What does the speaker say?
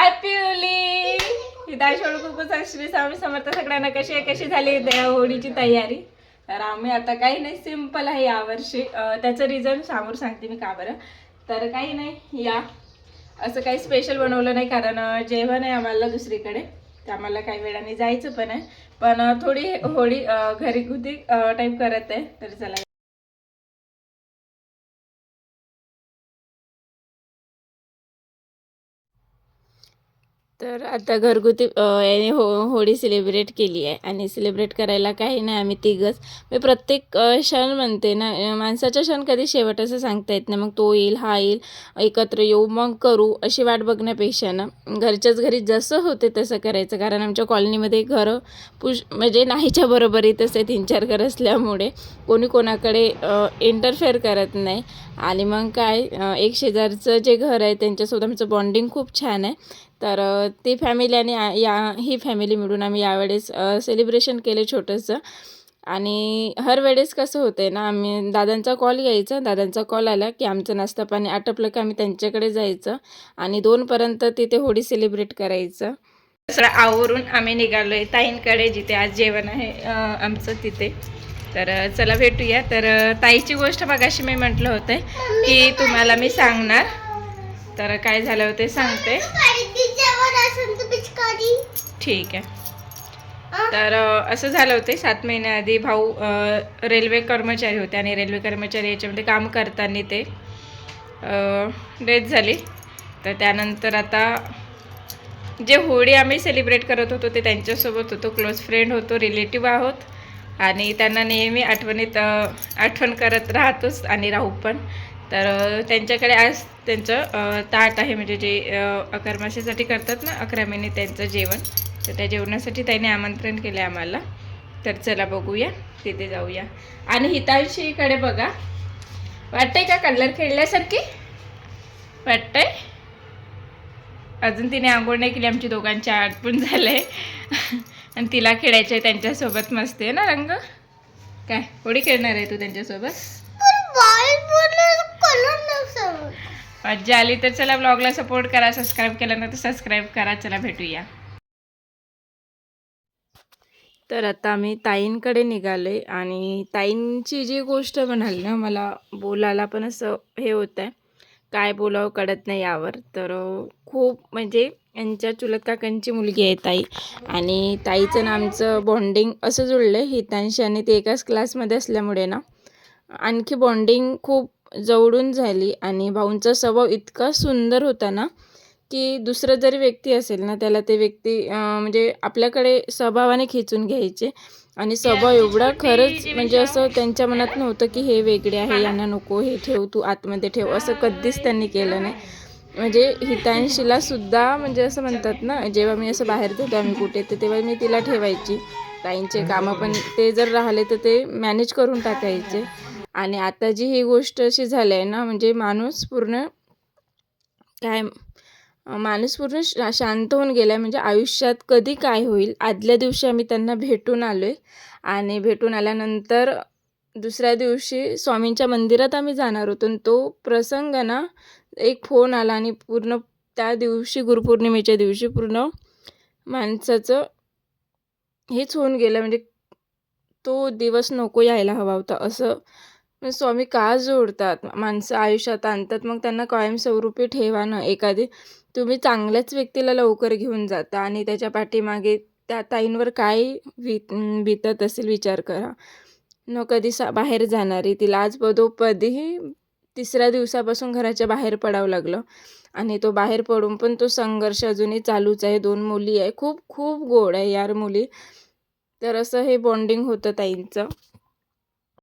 Happy Holi. हिदायशोड कुकूचा श्री स्वामी समर्थ सगळ्यांना. कशी झाली होळीची तयारी. तर आम्ही आता काही नाही, सिंपल आहे यावर्षी. त्याचं रिझन समोर सांगते मी का बरं. तर काही नाही, या असं काही स्पेशल बनवलं नाही, कारण जेवण आहे आम्हाला दुसरीकडे, तर आम्हाला काही वेळाने जायचं पण आहे. पण थोडी होळी घरगुती टाईप करत आहे. तर चला. तर आता घरगुती याने होळी सेलिब्रेट केली आहे. आणि सेलिब्रेट करायला काही नाही, आम्ही तिघंच. मी प्रत्येक क्षण म्हणते ना, माणसाचा क्षण कधी शेवट असं सांगता येत नाही. मग तो येईल, हा येईल, एकत्र येऊ, मग करू, अशी वाट बघण्यापेक्षा ना घरच्याच घरी जसं होते तसं करायचं. कारण आमच्या कॉलनीमध्ये घरं म्हणजे नाहीच्या बरोबरीतच आहे, 3-4 घर असल्यामुळे कोणी कोणाकडे इंटरफेअर करत नाही. आणि मग काय, एक शेजारचं जे घर आहे त्यांच्यासोबत आमचं बॉन्डिंग खूप छान आहे. तर ती फॅमिली आणि ही फॅमिली मिळून आम्ही यावेळेस सेलिब्रेशन केले छोटंसं. आणि हर वेळेस कसं होतं आहे ना, आम्ही दादांचा कॉल यायचा, दादांचा कॉल आला की आमचं नाश्ता पाणी आटपलं की आम्ही त्यांच्याकडे जायचं आणि 2पर्यंत तिथे होळी सेलिब्रेट करायचं. सगळं आवरून आम्ही निघालो आहे ताईंकडे, जिथे आज जेवण आहे आमचं तिथे. तर चला भेटूया. तर ताईची गोष्ट मगाशी मी म्हटलं होतं की तुम्हाला मी सांगणार. तर काय झालं होते सांगते. ठीक आहे. तर असं झालं होते, 7 महिन्याआधी भाऊ रेल्वे कर्मचारी होते आणि रेल्वे कर्मचारी याच्यामध्ये काम करताना ते डेथ झाली. तर त्यानंतर आता जे होळी आम्ही सेलिब्रेट करत होतो ते त्यांच्यासोबत होतो, क्लोज फ्रेंड होतो, रिलेटिव्ह आहोत. आणि त्यांना नेहमी आठवण करत राहतोच आणि राहू पण. तर त्यांच्याकडे आज त्यांचं ताट आहे, म्हणजे जे अकर्माशीसाठी करतात ना 11 महिने त्यांचं जेवण. तर त्या जेवणासाठी त्याने आमंत्रण केलं आम्हाला. तर चला बघूया, तिथे जाऊया. आणि हितांशीकडे बघा, वाटतंय का कलर खेळल्यासारखी वाटतंय. अजून तिने आंघोळ नाही केली, आमची दोघांची आठ पण झाले. आणि तिला खेळायचं आहे त्यांच्यासोबत. मस्त आहे ना रंग. काय होळी खेळणार आहे तू त्यांच्यासोबत? मज्जा आली. तर चला, ब्लॉगला सपोर्ट करा, सबस्क्राईब केलं ना तर सबस्क्राईब करा. चला भेटूया. तर आता आम्ही ताईंकडे निघाले आणि ताईंची जी गोष्ट म्हणाली ना, मला बोलायला पण असं हे होतं आहे, काय बोलावं कळत नाही यावर. तर खूप म्हणजे यांच्या चुलत काकांची मुलगी आहे ताई. आणि ताईचं ना आमचं बॉन्डिंग असं जुळलं आहे हितांशी, आणि ते एकाच क्लासमध्ये असल्यामुळे ना आणखी बॉन्डिंग खूप जवळून झाली. आणि भाऊंचा स्वभाव इतका सुंदर होता ना, की दुसरं जरी व्यक्ती असेल ना, त्याला ते व्यक्ती म्हणजे आपल्याकडे स्वभावाने खेचून घ्यायचे. आणि स्वभाव एवढा खरंच म्हणजे असं त्यांच्या मनात नव्हतं की हे वेगळे आहे, यांना नको, हे ठेव, तू आतमध्ये ठेव, असं कधीच त्यांनी केलं नाही. म्हणजे हितांशीला सुद्धा म्हणजे असं म्हणतात ना, जेव्हा मी असं बाहेर जातो आम्ही कुठे, तर तेव्हा मी तिला ठेवायची. ताईंचे कामं पण ते जर राहिले तर ते मॅनेज करून टाकायचे. आणि आता जी ही गोष्ट अशी झाली आहे ना, म्हणजे माणूस पूर्ण शांत होऊन गेला आहे. म्हणजे आयुष्यात कधी काय होईल. आदल्या दिवशी आम्ही त्यांना भेटून आलो आहे आणि भेटून आल्यानंतर दुसऱ्या दिवशी स्वामींच्या मंदिरात आम्ही जाणार होतो. आणि तो प्रसंग ना, एक फोन आला आणि पूर्ण त्या दिवशी गुरुपौर्णिमेच्या दिवशी पूर्ण माणसाचं हेच होऊन गेलं. म्हणजे तो दिवस नको यायला हवा होता. असं स्वामी का जोडतात, माणसं आयुष्यात आणतात, मग त्यांना कायमस्वरूपी ठेवा ना. एखादी तुम्ही चांगल्याच व्यक्तीला लवकर घेऊन जाता आणि त्याच्या पाठीमागे त्या ताईंवर काय बितत असेल विचार करा. न कधी बाहेर जाणारी तिला आज पदोपदी 3ऱ्या दिवसापासून घराच्या बाहेर पडावं लागलं. आणि तो बाहेर पडून पण तो संघर्ष अजूनही चालूच आहे. 2 मुली आहे, खूप खूप गोड आहे यार मुली. तर असं हे बॉन्डिंग होतं ताईंचं.